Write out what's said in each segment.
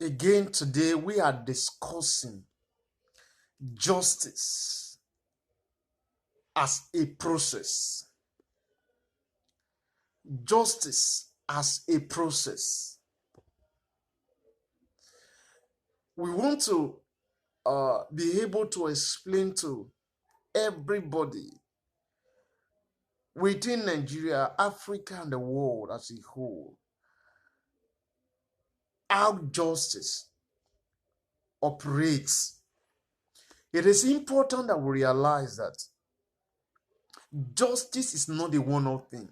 Again, today we are discussing justice as a process. Justice as a process. We want to be able to explain to everybody within Nigeria, Africa, and the world as a whole how justice operates. It is important that we realize that justice is not a one-off thing.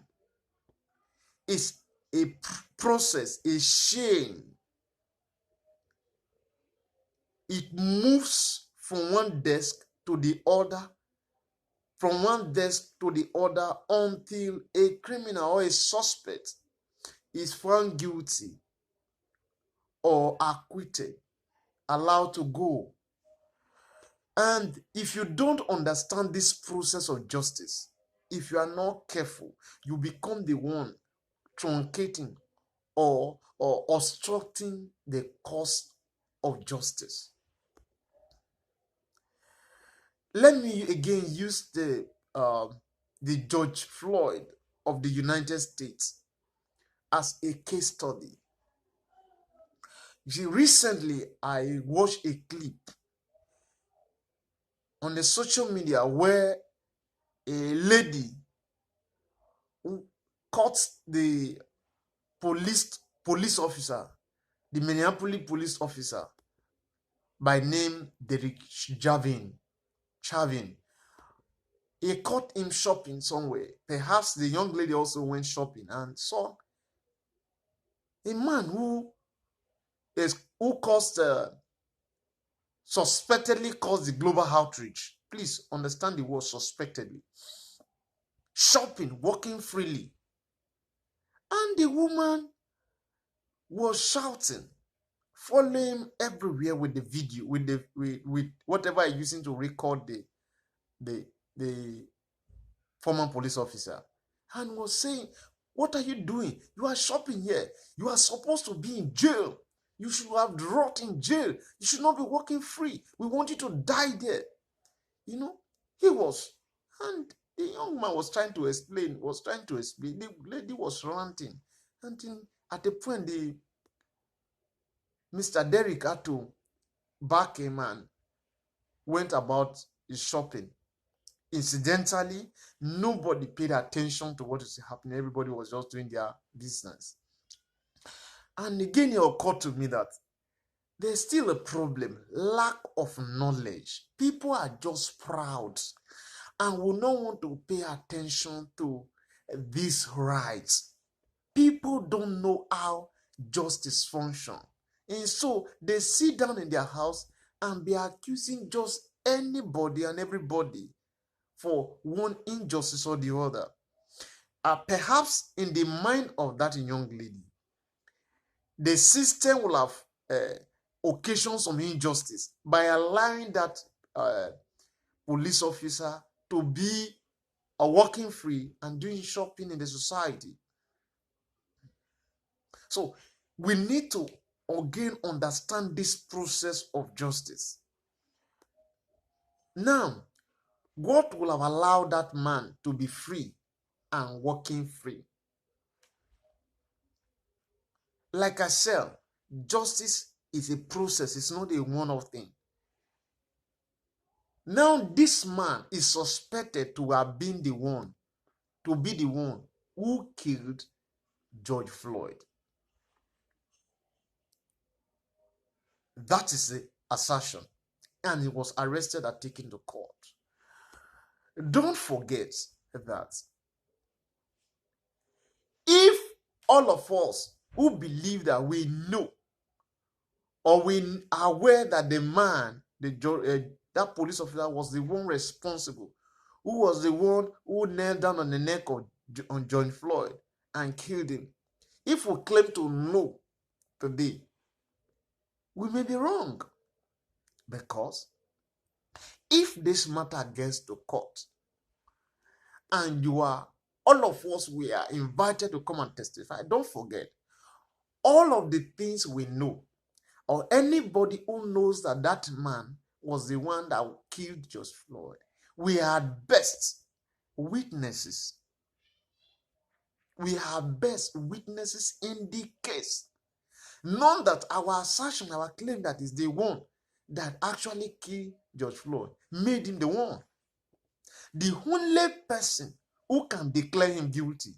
It's a process, a chain. It moves from one desk to the other, from one desk to the other until a criminal or a suspect is found guilty or acquitted, allowed to go. And if you don't understand this process of justice, if you are not careful, you become the one truncating or obstructing the cause of justice. Let me again use the George Floyd of the United States as a case study. Recently, I watched a clip on the social media where a lady caught the police officer, the Minneapolis police officer by name Derek Chavin. He caught him shopping somewhere. Perhaps the young lady also went shopping and saw a man who suspectedly caused the global outrage. Please understand the word suspectedly. Shopping, walking freely. And the woman was shouting, following everywhere with the video, with whatever I'm using to record the former police officer, and was saying, "What are you doing? You are shopping here. You are supposed to be in jail. You should have rot in jail. You should not be walking free. We want you to die there." He was, and the young man was trying to explain. The lady was ranting, and at the point, Mr. Derrick had to back him and went about his shopping. Incidentally, nobody paid attention to what was happening. Everybody was just doing their business. And again, it occurred to me that there's still a problem, lack of knowledge. People are just proud and will not want to pay attention to these rights. People don't know how justice functions. And so they sit down in their house and be accusing just anybody and everybody for one injustice or the other. Perhaps in the mind of that young lady, the system will have occasioned some injustice by allowing that police officer to be walking free and doing shopping in the society. So we need to again understand this process of justice. Now, what will have allowed that man to be free and walking free? Like I said, justice is a process. It's not a one-off thing. Now, this man is suspected to have been the one who killed George Floyd. That is the assertion. And he was arrested and taken to court. Don't forget that if all of us who believe that we know or we are aware that the man, that police officer was the one responsible, who was the one who knelt down on the neck of George Floyd and killed him, if we claim to know today, we may be wrong. Because if this matter gets to court and all of us, we are invited to come and testify, don't forget, all of the things we know or anybody who knows that that man was the one that killed George Floyd, we are at best witnesses. We are best witnesses in the case. Not that our assertion, our claim that is the one that actually killed George Floyd made him the one. The only person who can declare him guilty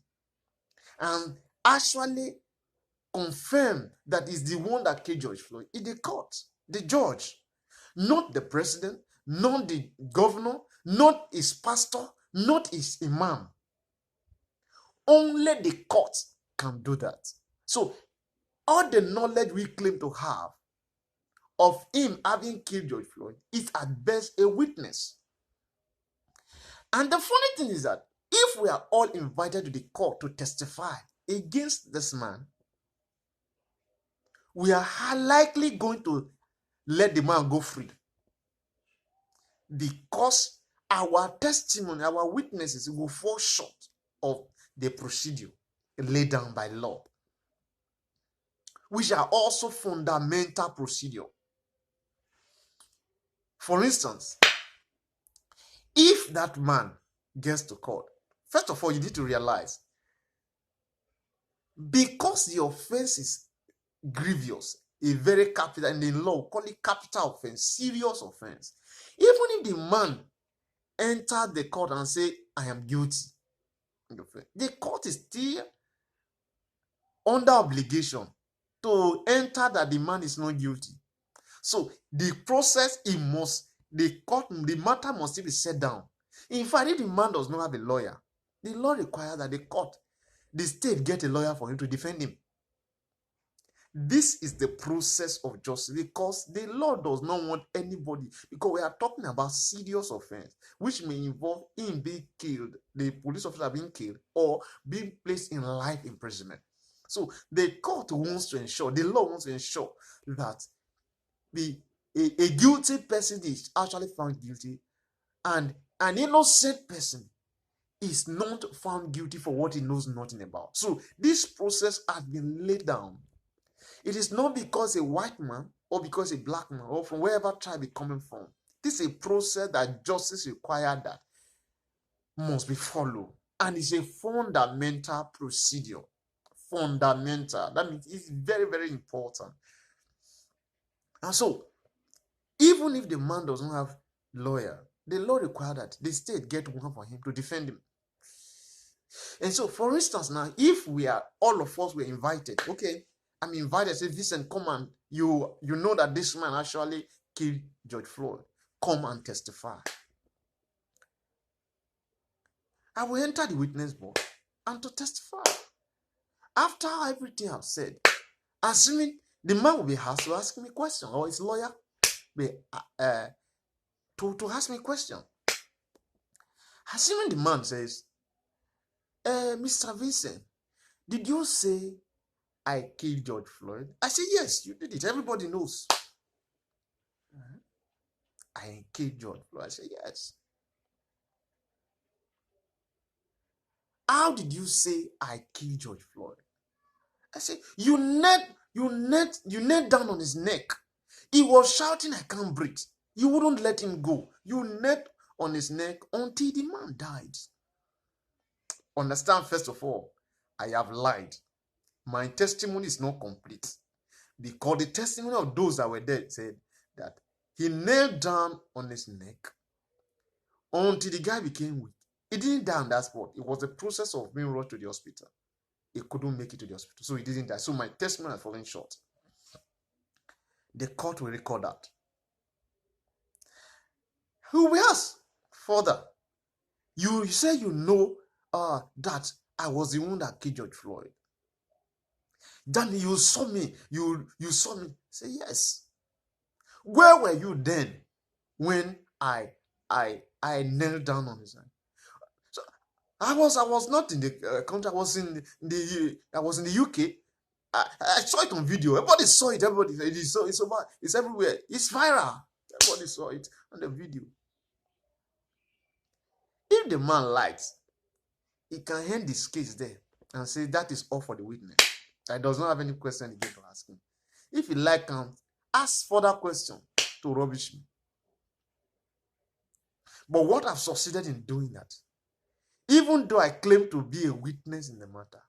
and actually confirm that is the one that killed George Floyd is the court, the judge, not the president, not the governor, not his pastor, not his imam. Only the court can do that. So all the knowledge we claim to have of him having killed George Floyd is at best a witness. And the funny thing is that if we are all invited to the court to testify against this man, we are likely going to let the man go free, because our testimony, our witnesses will fall short of the procedure laid down by law, which are also fundamental procedure. For instance, if that man gets to court, first of all, you need to realize, because the offense is grievous, a very capital, and in law call it capital offense, serious offense. Even if the man entered the court and say, I am guilty, the court is still under obligation to enter that the man is not guilty. So the process, the matter must be set down. In fact, if the man does not have a lawyer, the law requires that the state get a lawyer for him to defend him. This is the process of justice, because the law does not want anybody, because we are talking about serious offense, which may involve him being killed, the police officer being killed, or being placed in life imprisonment. So the court wants to ensure, the law wants to ensure that a guilty person is actually found guilty, and an innocent person is not found guilty for what he knows nothing about. So this process has been laid down. It is not because a white man or because a black man or from wherever tribe is coming from. This is a process that justice requires that must be followed, and it's a fundamental procedure. Fundamental. That means it's very, very important. And so, even if the man does not have lawyer, the law requires that the state get one for him to defend him. And so, for instance, now, if all of us were invited, okay, I'm invited, say, Vincent, come and you know that this man actually killed George Floyd. Come and testify. I will enter the witness box and to testify. After everything I've said, assuming the man will be asked to ask me a question, or his lawyer be to ask me a question. Assuming the man says, Mr. Vincent, did you say I killed George Floyd? I say, yes, you did it. Everybody knows. I killed George Floyd. I say, yes. How did you say I killed George Floyd? I say, you knelt down on his neck. He was shouting, I can't breathe. You wouldn't let him go. You knelt on his neck until the man died. Understand, first of all, I have lied. My testimony is not complete, because the testimony of those that were there said that he knelt down on his neck until the guy became weak. He didn't die on that spot. It was the process of being rushed to the hospital. He couldn't make it to the hospital, so he didn't die. So my testimony has fallen short. The court will record that. Who will ask further? You say you know that I was the one that killed George Floyd. Then you saw me. You saw me. Say yes. Where were you then when I knelt down on his hand? So I was not in the country. I was in the UK. I saw it on video. Everybody saw it. Everybody saw it. It's everywhere. It's viral. Everybody saw it on the video. If the man lies, he can end this case there and say that is all for the witness. I does not have any question again to ask him. If he lies, ask further questions to rubbish me. But what I've succeeded in doing that, even though I claim to be a witness in the matter,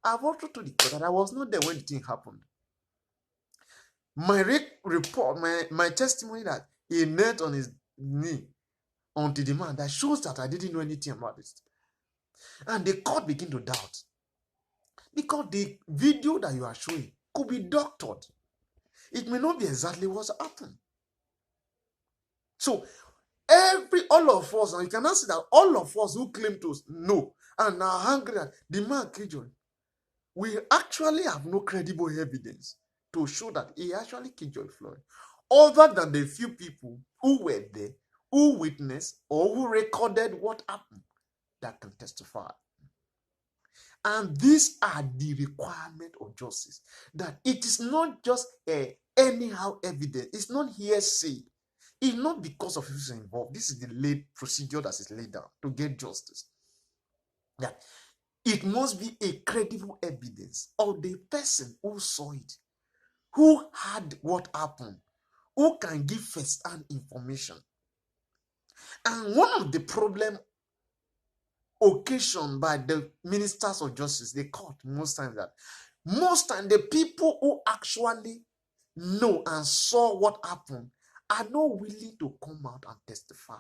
I've also told the court that I was not there when the thing happened. My report, my testimony that he knelt on his knee unto the man, that shows that I didn't know anything about this. And the court begin to doubt. Because the video that you are showing could be doctored. It may not be exactly what's happened. So all of us, and you cannot see that all of us who claim to know and are angry that the man killed, we actually have no credible evidence to show that he actually killed Floyd, other than the few people who were there, who witnessed or who recorded what happened, that can testify. And these are the requirements of justice. That it is not just a anyhow evidence. It's not hearsay. It's not because of who's involved. This is the laid procedure that is laid down to get justice. That it must be a credible evidence of the person who saw it, who had what happened, who can give first-hand information. And one of the problems occasioned by the ministers of justice, the court, most times the people who actually know and saw what happened are not willing to come out and testify,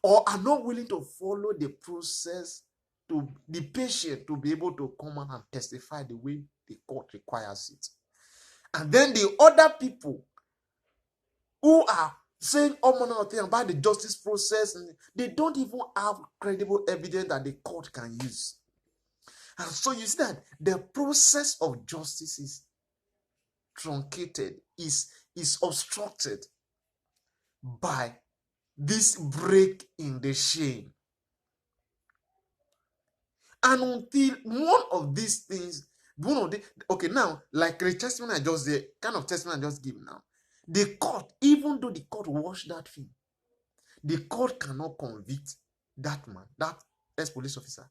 or are not willing to follow the process to be patient to be able to come out and testify the way the court requires it. And then the other people who are saying all manner of things about the justice process, and they don't even have credible evidence that the court can use. And so you see that the process of justice is truncated, is obstructed by this break in the chain. And until one of these things, okay, now, like the testimony I just did, kind of testimony I just give now, the court, even though the court watched that film, the court cannot convict that man, that ex-police officer,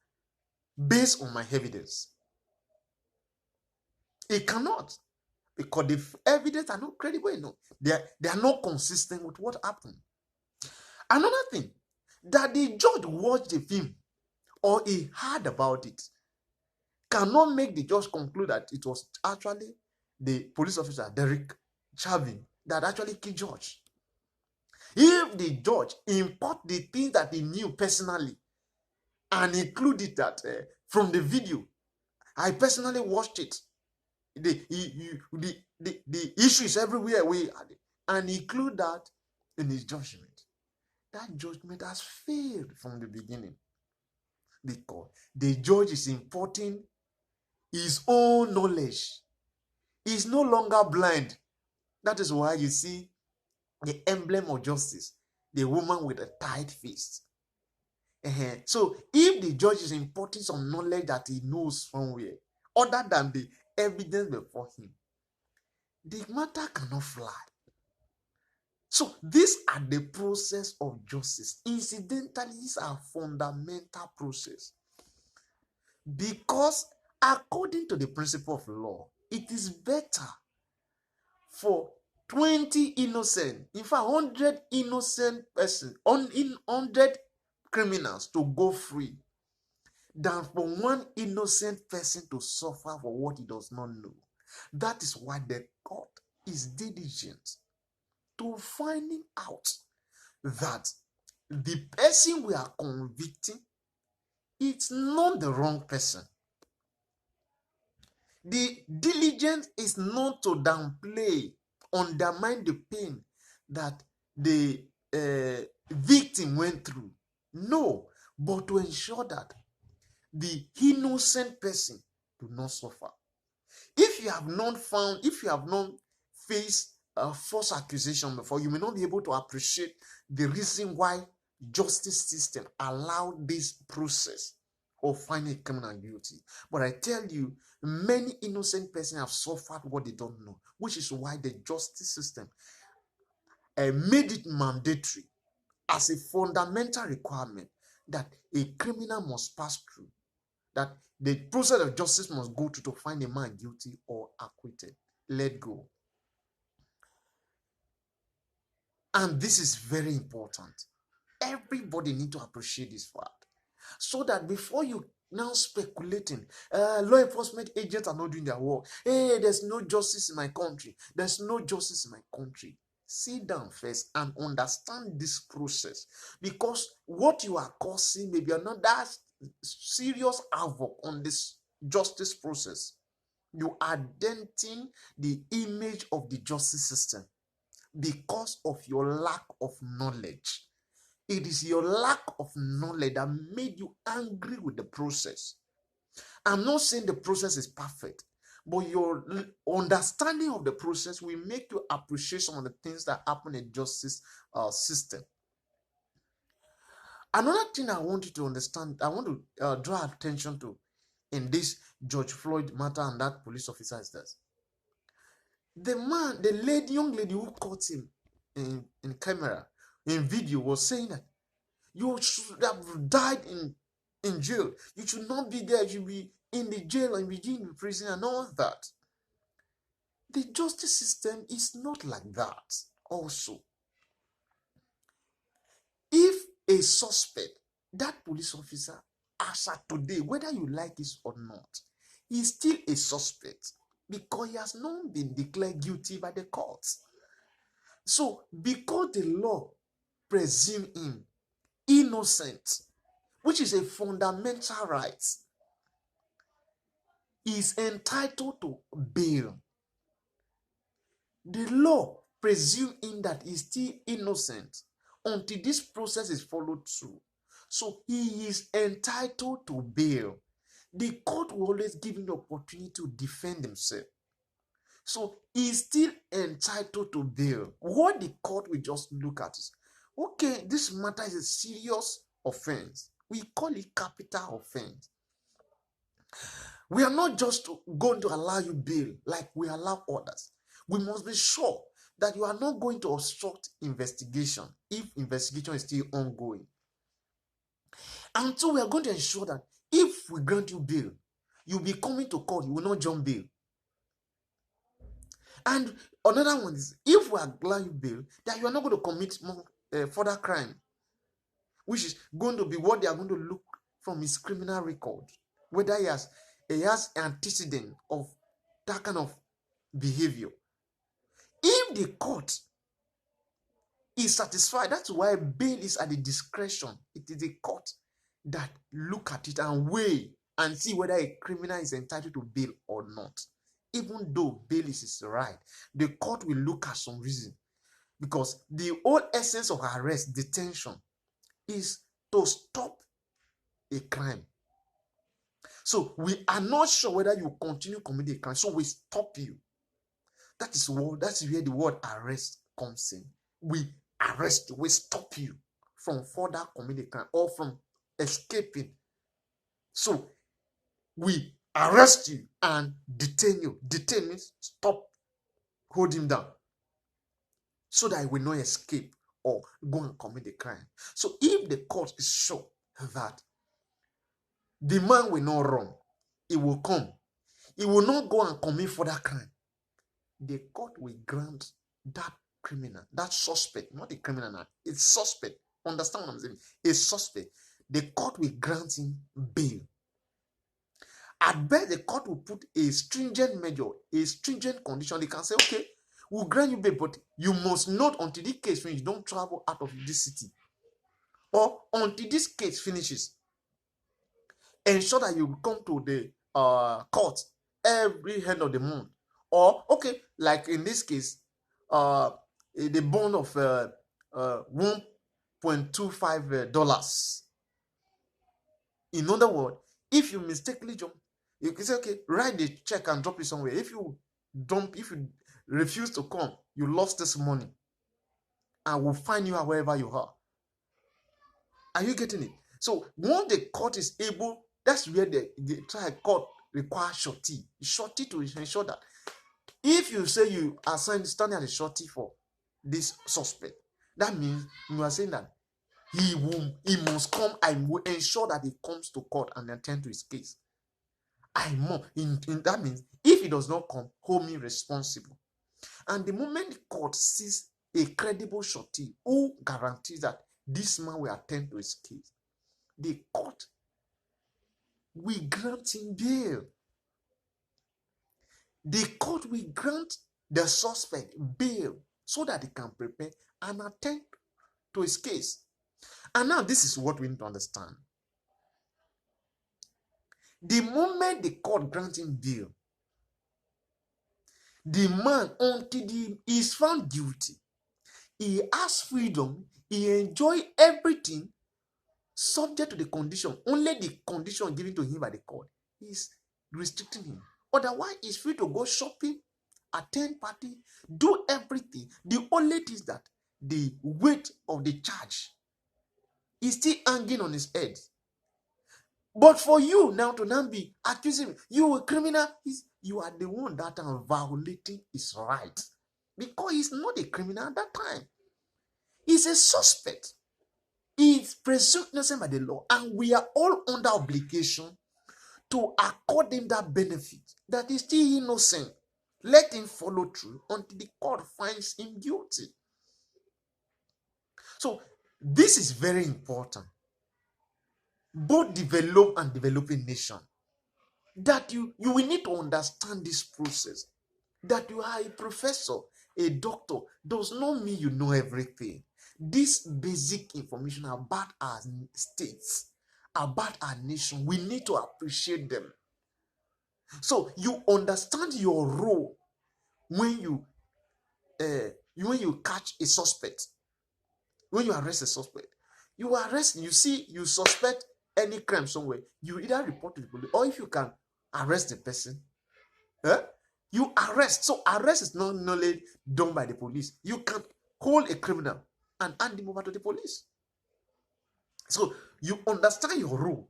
based on my evidence. It cannot, because the evidence are not credible enough. They are not consistent with what happened. Another thing, that the judge watched the film or he heard about it cannot make the judge conclude that it was actually the police officer, Derek Chauvin, that actually killed George. If the judge import the things that he knew personally and included that from the video, I personally watched it. The issue is everywhere, and include that in his judgment. That judgment has failed from the beginning, because the judge is importing his own knowledge. He's no longer blind. That is why you see the emblem of justice, the woman with a tight fist. So if the judge is importing some knowledge that he knows somewhere, other than the evidence before him, the matter cannot fly. So these are the process of justice. Incidentally, these are fundamental process. Because according to the principle of law, it is better for 20 innocent, in fact 100 innocent persons, 100 criminals to go free, than for one innocent person to suffer for what he does not know. That is why the court is diligent to finding out that the person we are convicting, it's not the wrong person. The diligence is not to downplay, undermine the pain that the victim went through. No, but to ensure that the innocent person do not suffer. If you have not faced a false accusation before, you may not be able to appreciate the reason why justice system allowed this process of finding a criminal guilty. But I tell you, many innocent persons have suffered what they don't know, which is why the justice system made it mandatory as a fundamental requirement that a criminal must pass through, that the process of justice must go to find a man guilty or acquitted. Let go. And this is very important. Everybody need to appreciate this fact. So that before you now speculating, law enforcement agents are not doing their work. Hey, there's no justice in my country. There's no justice in my country. Sit down first and understand this process. Because what you are causing maybe are not that serious havoc on this justice process. You are denting the image of the justice system because of your lack of knowledge. It is your lack of knowledge that made you angry with the process. I'm not saying the process is perfect, but your understanding of the process will make you appreciate some of the things that happen in justice system. Another thing I want you to understand, I want to draw attention to in this George Floyd matter and that police officer is this. The young lady who caught him in camera, in video, was saying that you should have died in jail. You should not be there. You should be in the jail and be in prison and all that. The justice system is not like that. Also, if a suspect, that police officer, as at today, whether you like it or not, is still a suspect because he has not been declared guilty by the courts. So, because the law presumes him innocent, which is a fundamental right, is entitled to bail. The law presumes him that he is still innocent until this process is followed through. So he is entitled to bail. The court will always give him the opportunity to defend himself. So he is still entitled to bail. What the court will just look at is, okay, this matter is a serious offense. We call it capital offense. We are not just going to allow you bail like we allow others. We must be sure that you are not going to obstruct investigation if investigation is still ongoing. And so we are going to ensure that if we grant you bail, you'll be coming to court, you will not jump bail. And another one is, if we allow you bail, that you are not going to commit more, further crime, which is going to be what they are going to look from his criminal record, whether he has antecedent of that kind of behavior. If the court is satisfied, that's why bail is at the discretion. It is the court that look at it and weigh and see whether a criminal is entitled to bail or not. Even though bail is his right, the court will look at some reason, because the whole essence of arrest, detention, is to stop a crime. So we are not sure whether you continue committing a crime, so we stop you. That's where the word arrest comes in. We arrest you, we stop you from further committing a crime or from escaping. So we arrest you and detain you. Detain means stop, hold him down, so that he will not escape or go and commit a crime. So if the court is sure that the man will not run, he will come, he will not go and commit further crime, the court will grant that criminal, that suspect, not a criminal now, it's suspect. Understand what I'm saying? A suspect. The court will grant him bail. At best, the court will put a stringent measure, a stringent condition. They can say, okay, we'll grant you bail, but you must not, until this case finishes, don't travel out of this city. Or until this case finishes, ensure that you come to the court every end of the month. Or, okay, like in this case, the bond of $1.25. In other words, if you mistakenly jump, you can say, okay, write the check and drop it somewhere. If you refuse to come, you lost this money, and we'll find you wherever you are. Are you getting it? So once the court is able, that's where the trial court requires surety to ensure that if you say you are standing at a surety for this suspect, that means you are saying that he must come. I will ensure that he comes to court and attend to his case. That means if he does not come, hold me responsible. And the moment the court sees a credible surety who guarantees that this man will attend to his case, the court will grant him bail. The court will grant the suspect bail so that he can prepare and attend to his case. And now this is what we need to understand. The moment the court grants him bail, the man, until he is found guilty, he has freedom, he enjoys everything subject to the condition. Only the condition given to him by the court is restricting him. Otherwise, he's free to go shopping, attend party, do everything. The only thing is that the weight of the charge is still hanging on his head. But for you now to now be accusing you a criminal, you are the one that are violating his rights. Because he's not a criminal at that time. He's a suspect. He's presumed innocent by the law, and we are all under obligation to accord him that benefit, that he's still innocent. Let him follow through until the court finds him guilty. So this is very important. Both developed and developing nation, that you will need to understand this process. That you are a professor, a doctor, does not mean you know everything. This basic information about our states, about our nation, we need to appreciate them. So you understand your role when you catch a suspect, when you arrest a suspect. You arrest, you see, you suspect any crime somewhere, you either report to the police, or if you can arrest the person, you arrest. So arrest is not only done by the police. You can hold a criminal and hand him over to the police. So you understand your role.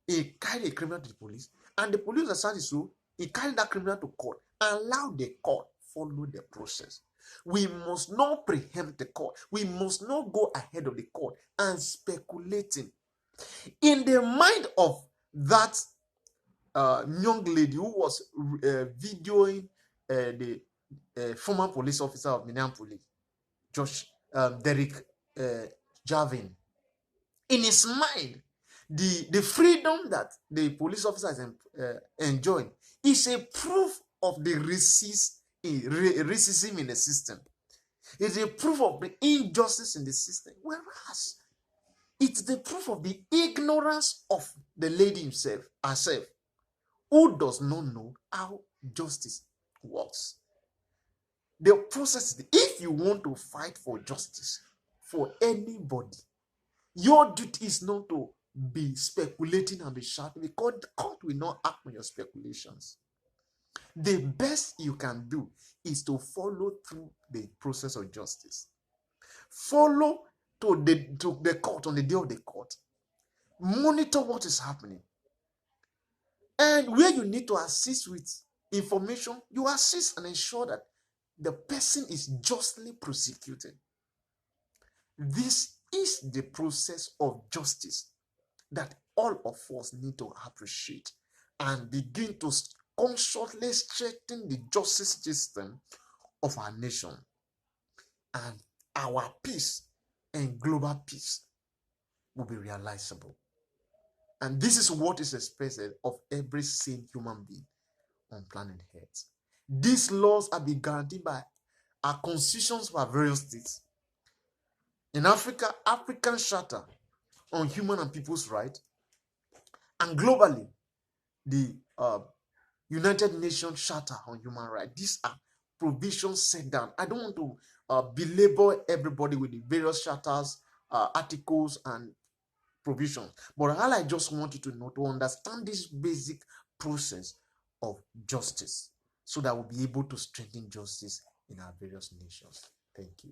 He carry a criminal to the police, and the police understand his role. He carry that criminal to court. Allow the court follow the process. We must not preempt the court. We must not go ahead of the court and speculating. In the mind of that young lady who was videoing the former police officer of Minneapolis, Derek Javin, in his mind, the freedom that the police officer is enjoying is a proof of the racism in the system. It's a proof of the injustice in the system. Whereas it's the proof of the ignorance of the lady herself, who does not know how justice works. The process is, if you want to fight for justice for anybody, your duty is not to be speculating and be shouting, because the court will not act on your speculations. The best you can do is to follow through the process of justice. Follow to the court on the day of the court. Monitor what is happening. And where you need to assist with information, you assist and ensure that the person is justly prosecuted. This is the process of justice that all of us need to appreciate and begin to consciously strengthen the justice system of our nation, and our peace and global peace will be realizable. And this is what is expected of every sane human being on planet Earth. These laws are being guaranteed by our constitutions for our various states. In Africa, African Charter on Human and People's Rights, and globally, the United Nations Charter on Human Rights. These are provisions set down. I don't want to belabor everybody with the various charters, articles, and provisions, but all I just want you to know, to understand this basic process of justice, so that we'll be able to strengthen justice in our various nations. Thank you.